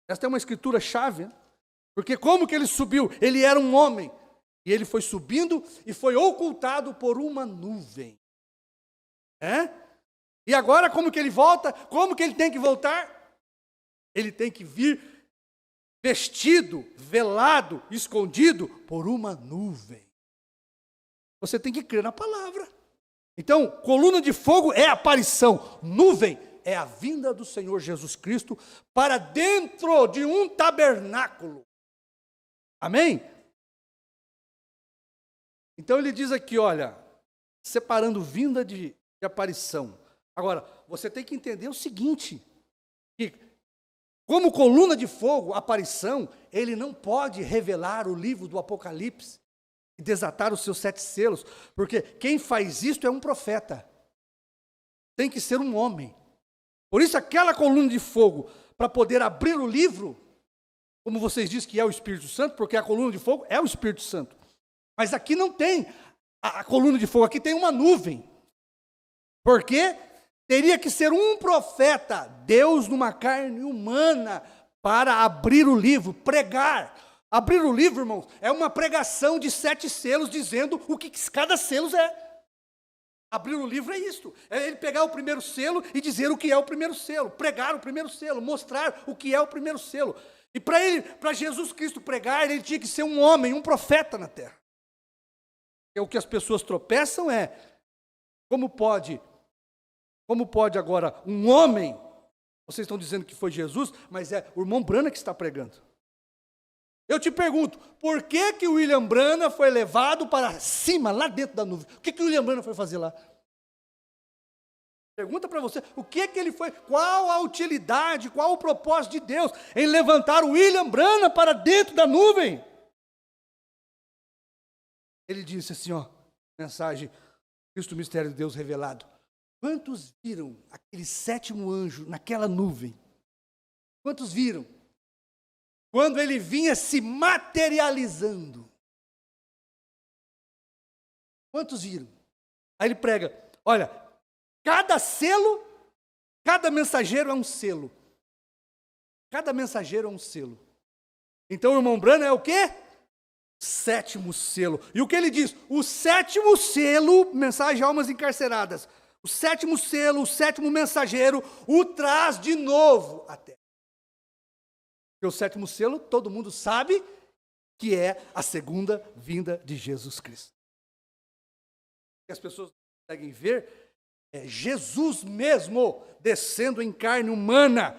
Esta é uma escritura chave, né? Porque como que ele subiu? Ele era um homem, e ele foi subindo e foi ocultado por uma nuvem. E agora como que ele volta? Como que ele tem que voltar? Ele tem que vir vestido, velado, escondido por uma nuvem. Você tem que crer na palavra. Então, coluna de fogo é a aparição, nuvem é a vinda do Senhor Jesus Cristo para dentro de um tabernáculo. Amém? Então ele diz aqui, olha, separando vinda de aparição. Agora, você tem que entender o seguinte, que como coluna de fogo, aparição, ele não pode revelar o livro do Apocalipse e desatar os seus 7 selos, porque quem faz isto é um profeta. Tem que ser um homem. Por isso aquela coluna de fogo, para poder abrir o livro, como vocês dizem que é o Espírito Santo, porque a coluna de fogo é o Espírito Santo. Mas aqui não tem a coluna de fogo, aqui tem uma nuvem. Porque teria que ser um profeta, Deus numa carne humana, para abrir o livro, pregar. Abrir o livro, irmãos, é uma pregação de 7 selos, dizendo o que cada selo é. Abrir o livro é isto, é ele pegar o primeiro selo e dizer o que é o primeiro selo, pregar o primeiro selo, mostrar o que é o primeiro selo. E para Jesus Cristo pregar, ele tinha que ser um homem, um profeta na terra. E o que as pessoas tropeçam é, como pode agora um homem, vocês estão dizendo que foi Jesus, mas é o irmão Branham que está pregando. Eu te pergunto, por que o William Branham foi levado para cima, lá dentro da nuvem? O que o William Branham foi fazer lá? Pergunta para você, o que ele foi, qual a utilidade, qual o propósito de Deus em levantar o William Branham para dentro da nuvem? Ele disse assim, mensagem, Cristo, mistério de Deus revelado. Quantos viram aquele 7º anjo naquela nuvem? Quantos viram? Quando ele vinha se materializando. Quantos viram? Aí ele prega, olha, cada selo, cada mensageiro é um selo. Cada mensageiro é um selo. Então o irmão Branham é o quê? 7º selo. E o que ele diz? O 7º selo, mensagem de almas encarceradas. O 7º selo, o 7º mensageiro, o traz de novo à terra. Porque o 7º selo, todo mundo sabe que é a segunda vinda de Jesus Cristo. O que as pessoas não conseguem ver é Jesus mesmo descendo em carne humana,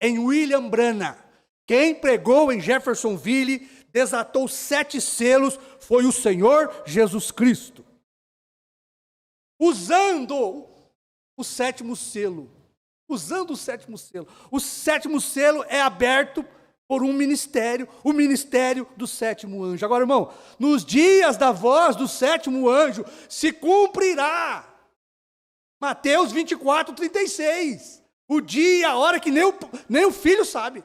em William Branham. Quem pregou em Jeffersonville, desatou 7 selos, foi o Senhor Jesus Cristo. Usando o 7º selo. Usando o 7º selo. O 7º selo é aberto por um ministério, o ministério do 7º anjo. Agora, irmão, nos dias da voz do 7º anjo, se cumprirá Mateus 24, 36. O dia, a hora que nem o filho sabe.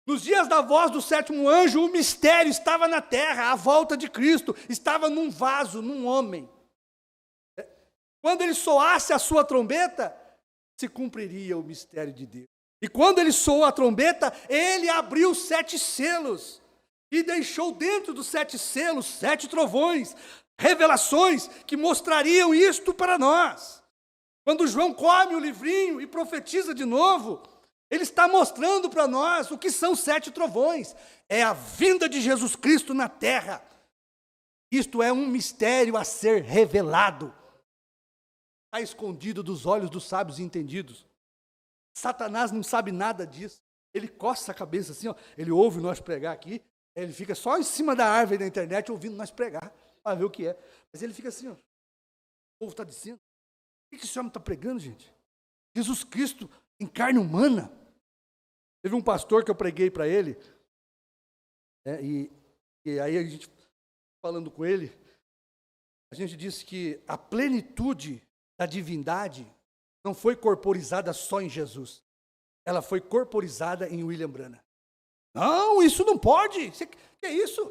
Nos dias da voz do 7º anjo, o mistério estava na terra, a volta de Cristo estava num vaso, num homem. Quando ele soasse a sua trombeta, se cumpriria o mistério de Deus. E quando ele soou a trombeta, ele abriu 7 selos e deixou dentro dos 7 selos 7 trovões. revelações que mostrariam isto para nós. Quando João come o livrinho e profetiza de novo, ele está mostrando para nós o que são 7 trovões. É a vinda de Jesus Cristo na terra. Isto é um mistério a ser revelado. Está escondido dos olhos dos sábios e entendidos. Satanás não sabe nada disso. Ele coça a cabeça assim, ó, ele ouve nós pregar aqui, ele fica só em cima da árvore da internet ouvindo nós pregar, para ver o que é. Mas ele fica assim, ó, o povo está dizendo, o que esse homem está pregando, gente? Jesus Cristo em carne humana. Teve um pastor que eu preguei para ele, e aí a gente, falando com ele, a gente disse que a plenitude da divindade não foi corporizada só em Jesus. Ela foi corporizada em William Branham. Não, isso não pode. Que é isso?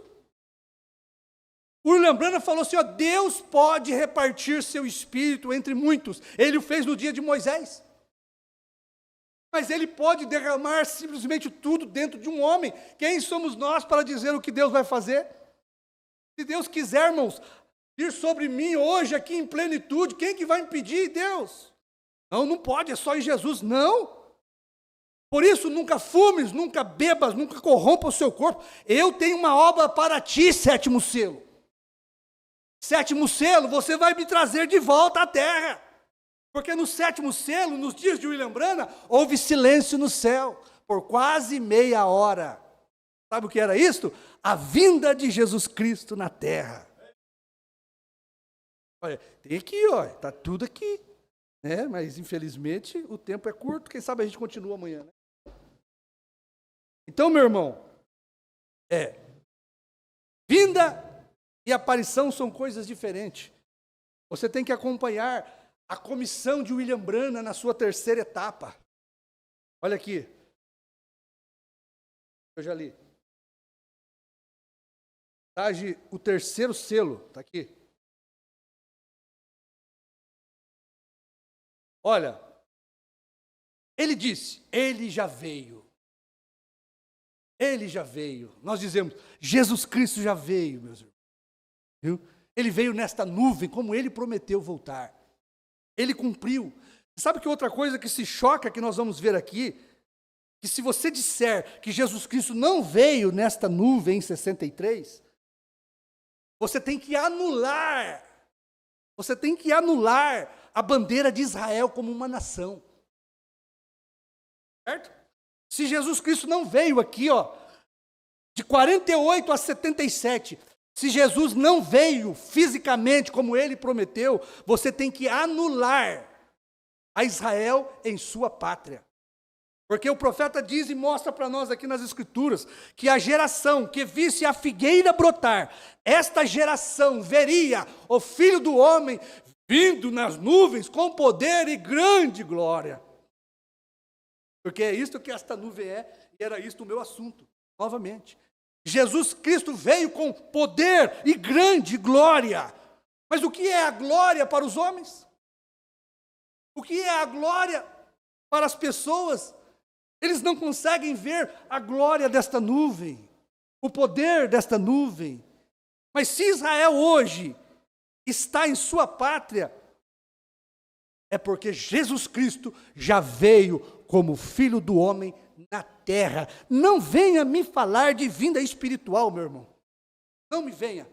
O William Branham falou assim, ó, Deus pode repartir seu espírito entre muitos. Ele o fez no dia de Moisés. Mas ele pode derramar simplesmente tudo dentro de um homem. Quem somos nós para dizer o que Deus vai fazer? Se Deus quiser, irmãos, vir sobre mim hoje aqui em plenitude, quem que vai impedir? Deus. Não, não pode, é só em Jesus. Não. Por isso, nunca fumes, nunca bebas, nunca corrompa o seu corpo. Eu tenho uma obra para ti, 7º selo. 7º selo, você vai me trazer de volta à terra. Porque no 7º selo, nos dias de William Branham, houve silêncio no céu, por quase meia hora. Sabe o que era isto? A vinda de Jesus Cristo na terra. Olha, tem aqui, ó, está tudo aqui. Né? Mas, infelizmente, o tempo é curto. Quem sabe a gente continua amanhã, né? Então, meu irmão, vinda e aparição são coisas diferentes. Você tem que acompanhar a comissão de William Branham na sua 3ª etapa. Olha aqui. Eu já li. O 3º selo, está aqui. Olha, ele disse, ele já veio. Ele já veio. Nós dizemos, Jesus Cristo já veio, meus irmãos. Viu? Ele veio nesta nuvem, como ele prometeu voltar. Ele cumpriu. Sabe que outra coisa que se choca, que nós vamos ver aqui, que se você disser que Jesus Cristo não veio nesta nuvem em 63, você tem que anular a bandeira de Israel como uma nação. Certo? Se Jesus Cristo não veio aqui, ó, de 48 a 77, se Jesus não veio fisicamente como ele prometeu, você tem que anular a Israel em sua pátria. Porque o profeta diz e mostra para nós aqui nas Escrituras que a geração que visse a figueira brotar, esta geração veria o Filho do Homem vindo nas nuvens com poder e grande glória. Porque é isto que esta nuvem é, e era isto o meu assunto, novamente. Jesus Cristo veio com poder e grande glória. Mas o que é a glória para os homens? O que é a glória para as pessoas? Eles não conseguem ver a glória desta nuvem, o poder desta nuvem. Mas se Israel hoje está em sua pátria, é porque Jesus Cristo já veio como Filho do Homem na terra. Não venha me falar de vinda espiritual, meu irmão. Não me venha.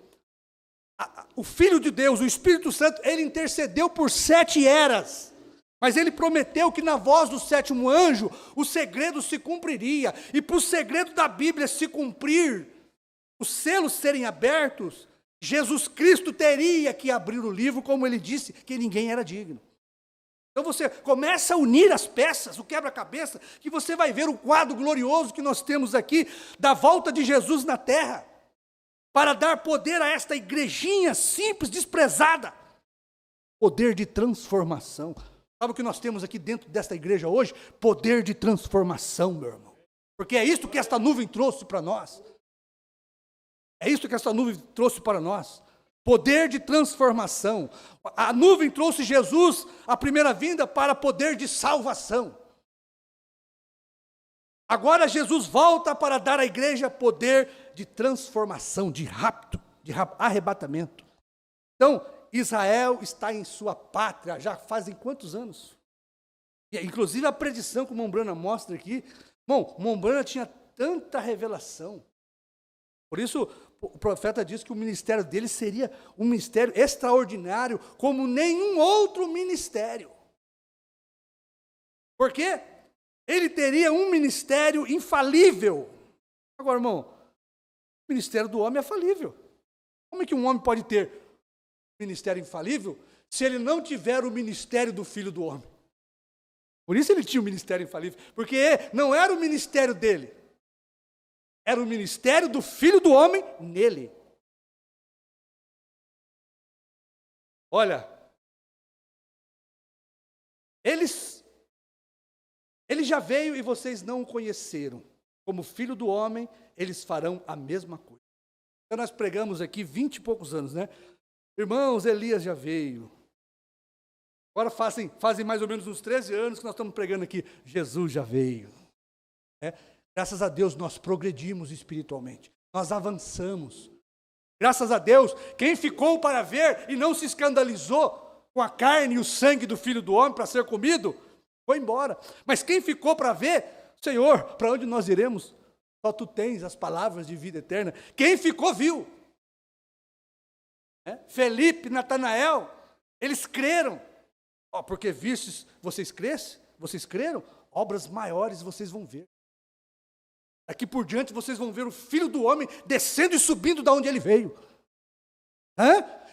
O Filho de Deus, o Espírito Santo, ele intercedeu por 7 eras. Mas ele prometeu que na voz do 7º anjo, o segredo se cumpriria. E para o segredo da Bíblia se cumprir, os selos serem abertos, Jesus Cristo teria que abrir o livro, como ele disse, que ninguém era digno. Então você começa a unir as peças, o quebra-cabeça, que você vai ver o quadro glorioso que nós temos aqui, da volta de Jesus na terra, para dar poder a esta igrejinha simples, desprezada. Poder de transformação. Sabe o que nós temos aqui dentro desta igreja hoje? Poder de transformação, meu irmão. Porque é isso que esta nuvem trouxe para nós. É isso que esta nuvem trouxe para nós. Poder de transformação. A nuvem trouxe Jesus, a primeira vinda, para poder de salvação. Agora Jesus volta para dar à igreja poder de transformação, de rapto, de arrebatamento. Então, Israel está em sua pátria, já fazem quantos anos? E, inclusive a predição que o Mombrana mostra aqui, bom, Mombrana tinha tanta revelação, por isso o profeta diz que o ministério dele seria um ministério extraordinário, como nenhum outro ministério. Por quê? Ele teria um ministério infalível. Agora, irmão, o ministério do homem é falível. Como é que um homem pode ter ministério infalível se ele não tiver o ministério do Filho do Homem? Por isso ele tinha o ministério infalível, porque não era o ministério dele, era o ministério do Filho do Homem nele. Olha, ele já veio e vocês não o conheceram. Como Filho do Homem, eles farão a mesma coisa. Então nós pregamos aqui 20 e poucos anos, né? Irmãos, Elias já veio. Agora fazem mais ou menos uns 13 anos que nós estamos pregando aqui. Jesus já veio. Graças a Deus nós progredimos espiritualmente. Nós avançamos. Graças a Deus, quem ficou para ver e não se escandalizou com a carne e o sangue do Filho do Homem para ser comido, foi embora. Mas quem ficou para ver, Senhor, para onde nós iremos? Só tu tens as palavras de vida eterna. Quem ficou, viu. Felipe, Natanael, eles creram. Porque vistes, vocês creram? Obras maiores vocês vão ver. Daqui por diante vocês vão ver o Filho do Homem descendo e subindo da onde ele veio.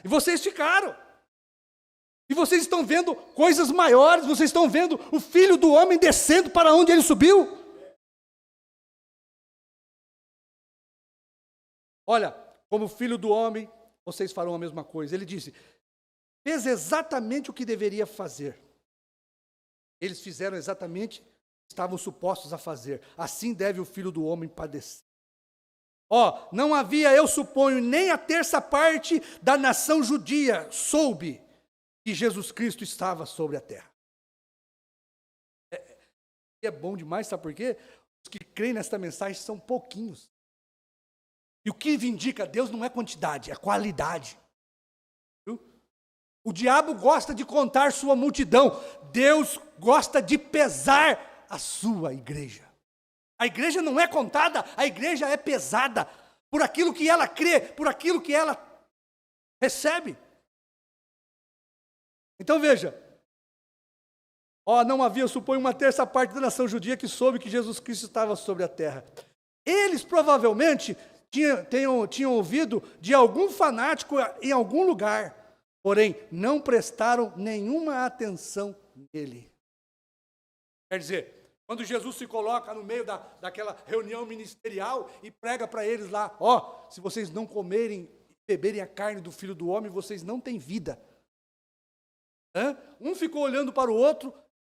E vocês ficaram. E vocês estão vendo coisas maiores, vocês estão vendo o Filho do Homem descendo para onde ele subiu. Olha, como Filho do Homem, vocês farão a mesma coisa. Ele disse, fez exatamente o que deveria fazer. Eles fizeram exatamente o que estavam supostos a fazer. Assim deve o Filho do Homem padecer. Não havia, eu suponho, nem a terça parte da nação judia soube que Jesus Cristo estava sobre a terra. É bom demais, sabe por quê? Os que creem nesta mensagem são pouquinhos. E o que vindica Deus não é quantidade, é qualidade. Viu? O diabo gosta de contar sua multidão. Deus gosta de pesar a sua igreja. A igreja não é contada, a igreja é pesada por aquilo que ela crê, por aquilo que ela recebe. Então veja, não havia, eu suponho, uma terça parte da nação judia que soube que Jesus Cristo estava sobre a terra. Eles provavelmente tinham ouvido de algum fanático em algum lugar, porém não prestaram nenhuma atenção nele. Quer dizer, quando Jesus se coloca no meio daquela reunião ministerial e prega para eles lá, se vocês não comerem e beberem a carne do Filho do Homem, vocês não têm vida. Um ficou olhando para o outro,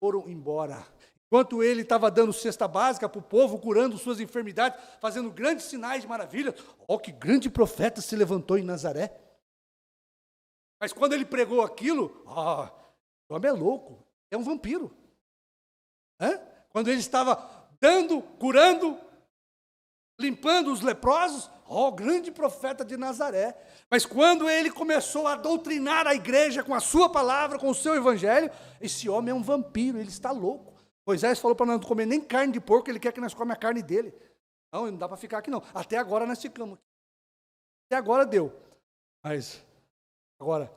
foram embora. Enquanto ele estava dando cesta básica para o povo, curando suas enfermidades, fazendo grandes sinais de maravilha. Que grande profeta se levantou em Nazaré. Mas quando ele pregou aquilo, o homem é louco, é um vampiro. Quando ele estava curando, limpando os leprosos, grande profeta de Nazaré. Mas quando ele começou a doutrinar a igreja com a sua palavra, com o seu evangelho, esse homem é um vampiro, ele está louco. Moisés falou para nós não comer nem carne de porco, ele quer que nós comamos a carne dele. Não dá para ficar aqui não. Até agora nós ficamos. Até agora deu. Mas, agora,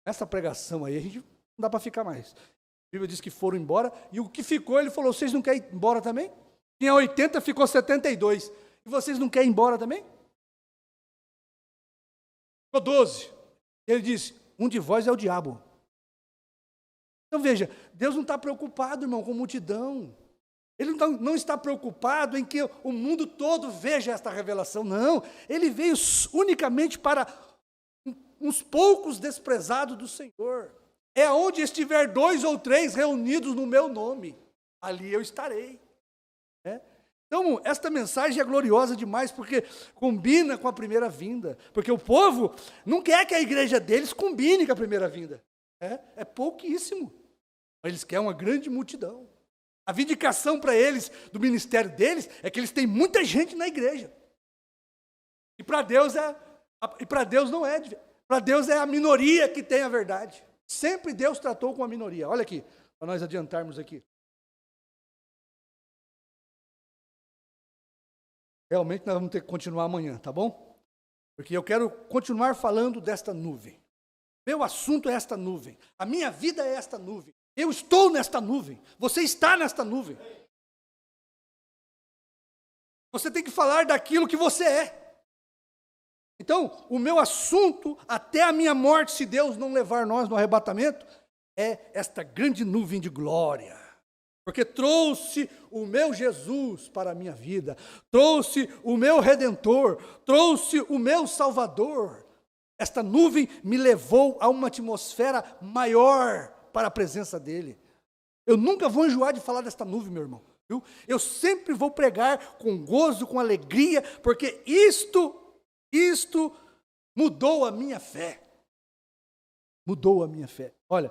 essa pregação aí, a gente não dá para ficar mais. A Bíblia diz que foram embora, e o que ficou, ele falou, vocês não querem ir embora também? Tinha 80, ficou 72. E vocês não querem ir embora também? Ficou 12. Ele disse, um de vós é o diabo. Então veja, Deus não está preocupado, irmão, com multidão. Ele não está preocupado em que o mundo todo veja esta revelação, não. Ele veio unicamente para uns poucos desprezados do Senhor. É onde estiver 2 ou 3 reunidos no meu nome, ali eu estarei. Então, esta mensagem é gloriosa demais, porque combina com a primeira vinda. Porque o povo não quer que a igreja deles combine com a primeira vinda. É pouquíssimo. Eles querem uma grande multidão. A vindicação para eles, do ministério deles, é que eles têm muita gente na igreja. E para Deus não é. Para Deus é a minoria que tem a verdade. Sempre Deus tratou com a minoria. Olha aqui, para nós adiantarmos aqui. Realmente nós vamos ter que continuar amanhã, tá bom? Porque eu quero continuar falando desta nuvem. Meu assunto é esta nuvem. A minha vida é esta nuvem. Eu estou nesta nuvem. Você está nesta nuvem. Você tem que falar daquilo que você é. Então, o meu assunto, até a minha morte, se Deus não levar nós no arrebatamento, é esta grande nuvem de glória. Porque trouxe o meu Jesus para a minha vida, trouxe o meu Redentor, trouxe o meu Salvador. Esta nuvem me levou a uma atmosfera maior para a presença dEle. Eu nunca vou enjoar de falar desta nuvem, meu irmão. Viu? Eu sempre vou pregar com gozo, com alegria, porque isto mudou a minha fé. Mudou a minha fé. Olha,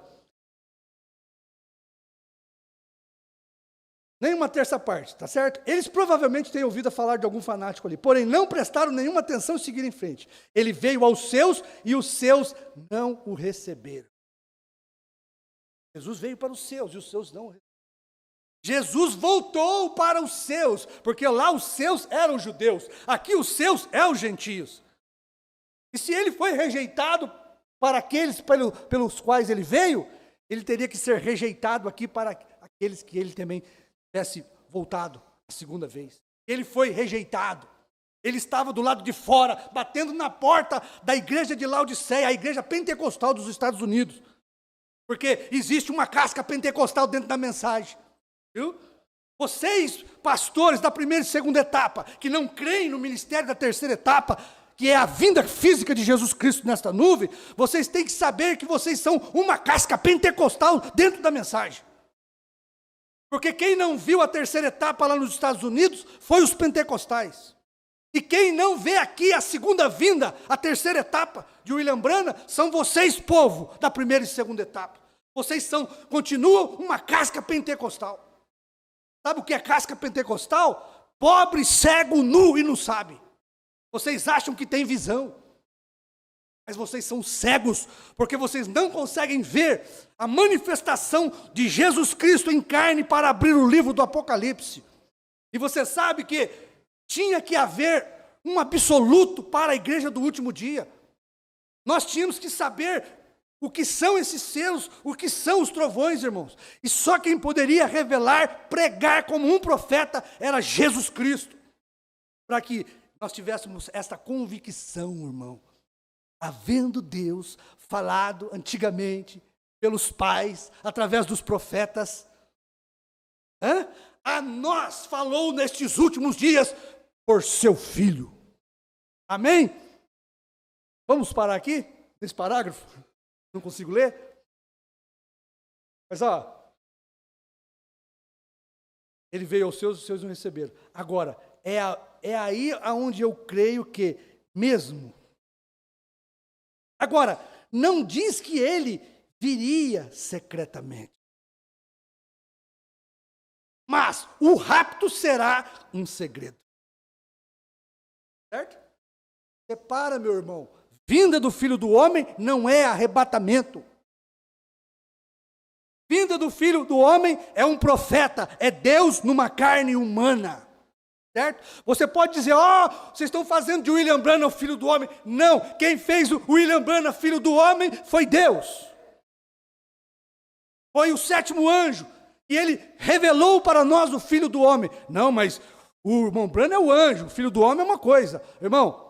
nem uma terça parte, tá certo? Eles provavelmente têm ouvido falar de algum fanático ali, porém não prestaram nenhuma atenção e seguiram em frente. Ele veio aos seus e os seus não o receberam. Jesus veio para os seus e os seus não o receberam. Jesus voltou para os seus, porque lá os seus eram os judeus, aqui os seus eram os gentios. E se ele foi rejeitado para aqueles pelos quais ele veio, ele teria que ser rejeitado aqui para aqueles que ele também tivesse voltado a segunda vez. Ele foi rejeitado. Ele estava do lado de fora, batendo na porta da igreja de Laodiceia, a igreja pentecostal dos Estados Unidos. Porque existe uma casca pentecostal dentro da mensagem. Viu? Vocês, pastores da primeira e segunda etapa, que não creem no ministério da terceira etapa, que é a vinda física de Jesus Cristo nesta nuvem, vocês têm que saber que vocês são uma casca pentecostal dentro da mensagem. Porque quem não viu a terceira etapa lá nos Estados Unidos foi os pentecostais. E quem não vê aqui a segunda vinda, a terceira etapa de William Branham, são vocês, povo da primeira e segunda etapa. Vocês continuam uma casca pentecostal. Sabe o que é casca pentecostal? Pobre, cego, nu e não sabe. Vocês acham que tem visão, mas vocês são cegos, porque vocês não conseguem ver a manifestação de Jesus Cristo em carne para abrir o livro do Apocalipse. E você sabe que tinha que haver um absoluto para a igreja do último dia. Nós tínhamos que saber o que são esses selos, o que são os trovões, irmãos. E só quem poderia revelar, pregar como um profeta, era Jesus Cristo. Para que nós tivéssemos esta convicção, irmão. Havendo Deus falado antigamente pelos pais, através dos profetas, a nós falou nestes últimos dias por seu Filho. Amém? Vamos parar aqui, nesse parágrafo? Não consigo ler? Mas ele veio aos seus e os seus não receberam. Agora, é aí onde eu creio que mesmo. Agora, não diz que ele viria secretamente. Mas o rapto será um segredo. Certo? Separa, meu irmão. Vinda do Filho do Homem não é arrebatamento. Vinda do Filho do Homem é um profeta, é Deus numa carne humana. Certo? Você pode dizer, vocês estão fazendo de William Branham o Filho do Homem. Não, quem fez o William Branham Filho do Homem foi Deus. Foi o sétimo anjo. E ele revelou para nós o Filho do Homem. Não, mas o irmão Branham é o anjo, o Filho do Homem é uma coisa. Irmão,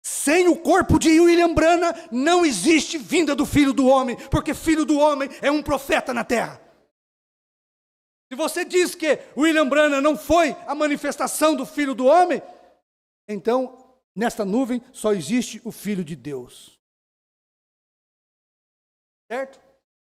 sem o corpo de William Branham, não existe vinda do Filho do Homem, porque Filho do Homem é um profeta na terra. Se você diz que William Branham não foi a manifestação do Filho do Homem, então, nesta nuvem só existe o Filho de Deus. Certo?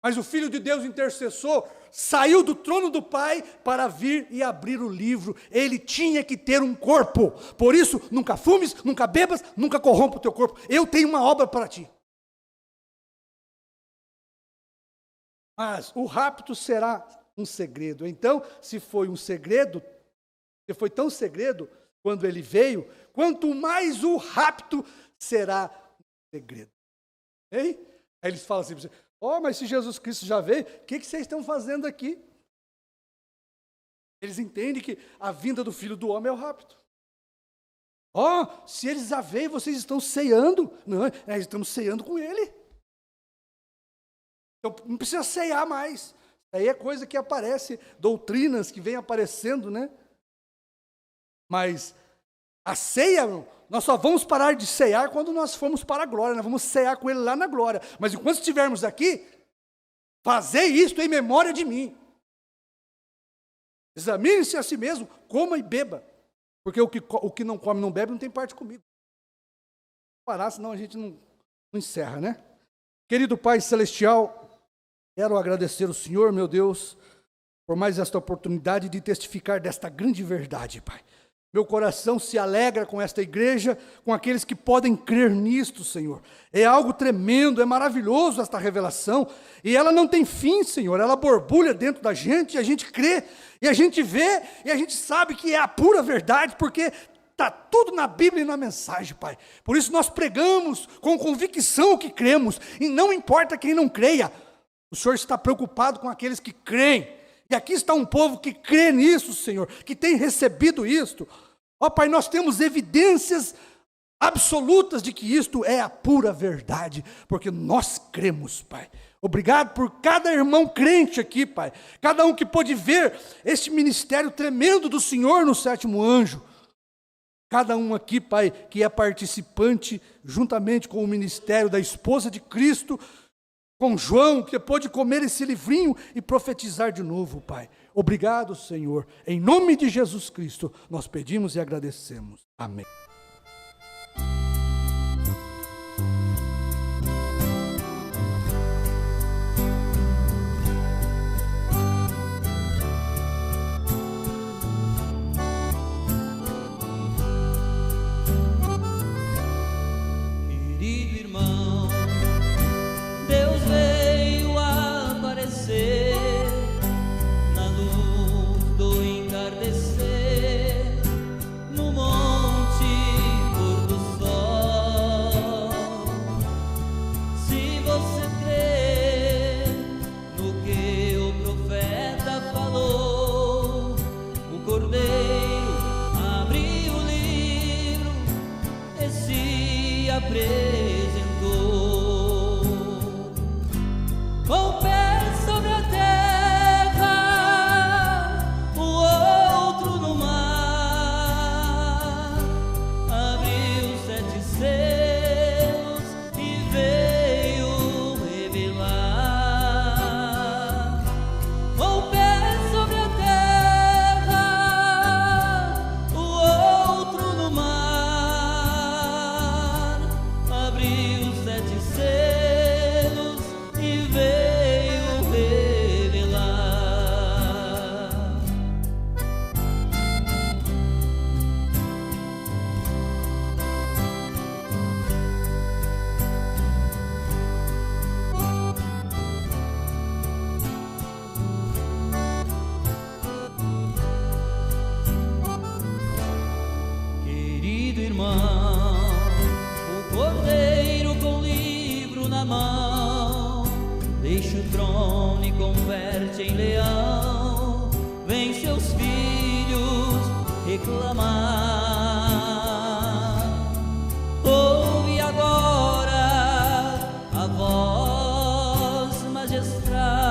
Mas o Filho de Deus intercessor saiu do trono do Pai para vir e abrir o livro. Ele tinha que ter um corpo. Por isso, nunca fumes, nunca bebas, nunca corrompa o teu corpo. Eu tenho uma obra para ti. Mas o rapto será um segredo. Então, se foi um segredo, se foi tão segredo quando ele veio, quanto mais o rapto será um segredo. Ei? Aí eles falam assim, mas se Jesus Cristo já veio, o que vocês estão fazendo aqui? Eles entendem que a vinda do Filho do Homem é o rapto. Se eles já veio, vocês estão ceando. Não, nós estamos ceando com Ele. Então não precisa cear mais. Aí é coisa que aparece, doutrinas que vêm aparecendo, né? Mas a ceia, nós só vamos parar de cear quando nós formos para a glória. Nós vamos cear com Ele lá na glória. Mas enquanto estivermos aqui, fazei isto em memória de mim. Examine-se a si mesmo, coma e beba. Porque o que não come e não bebe não tem parte comigo. Vou parar, senão a gente não encerra, né? Querido Pai Celestial, quero agradecer ao Senhor, meu Deus, por mais esta oportunidade de testificar desta grande verdade, Pai. Meu coração se alegra com esta igreja, com aqueles que podem crer nisto, Senhor. É algo tremendo, é maravilhoso esta revelação. E ela não tem fim, Senhor. Ela borbulha dentro da gente, e a gente crê, e a gente vê, e a gente sabe que é a pura verdade, porque está tudo na Bíblia e na mensagem, Pai. Por isso nós pregamos com convicção o que cremos, e não importa quem não creia. O Senhor está preocupado com aqueles que creem. E aqui está um povo que crê nisso, Senhor, que tem recebido isto. Pai, nós temos evidências absolutas de que isto é a pura verdade, porque nós cremos, Pai. Obrigado por cada irmão crente aqui, Pai. Cada um que pôde ver este ministério tremendo do Senhor no sétimo anjo. Cada um aqui, Pai, que é participante, juntamente com o ministério da esposa de Cristo, com João, que pôde comer esse livrinho e profetizar de novo, Pai. Obrigado, Senhor. Em nome de Jesus Cristo, nós pedimos e agradecemos. Amém. Querido irmão, Deus veio aparecer na luz do entardecer, no monte pôr do sol. Se você crê no que o profeta falou, o cordeiro abriu o livro e se apresentou. Com pés sobre a terra, o outro no mar, abriu 7 selos e veio revelar. Com pés sobre a terra, o outro no mar, abriu 7 selos e veio revelar. Querido irmão, o cordeiro com o livro na mão deixa o trono e converte em leão, vem seus filhos reclamar. Ouve agora a voz magistral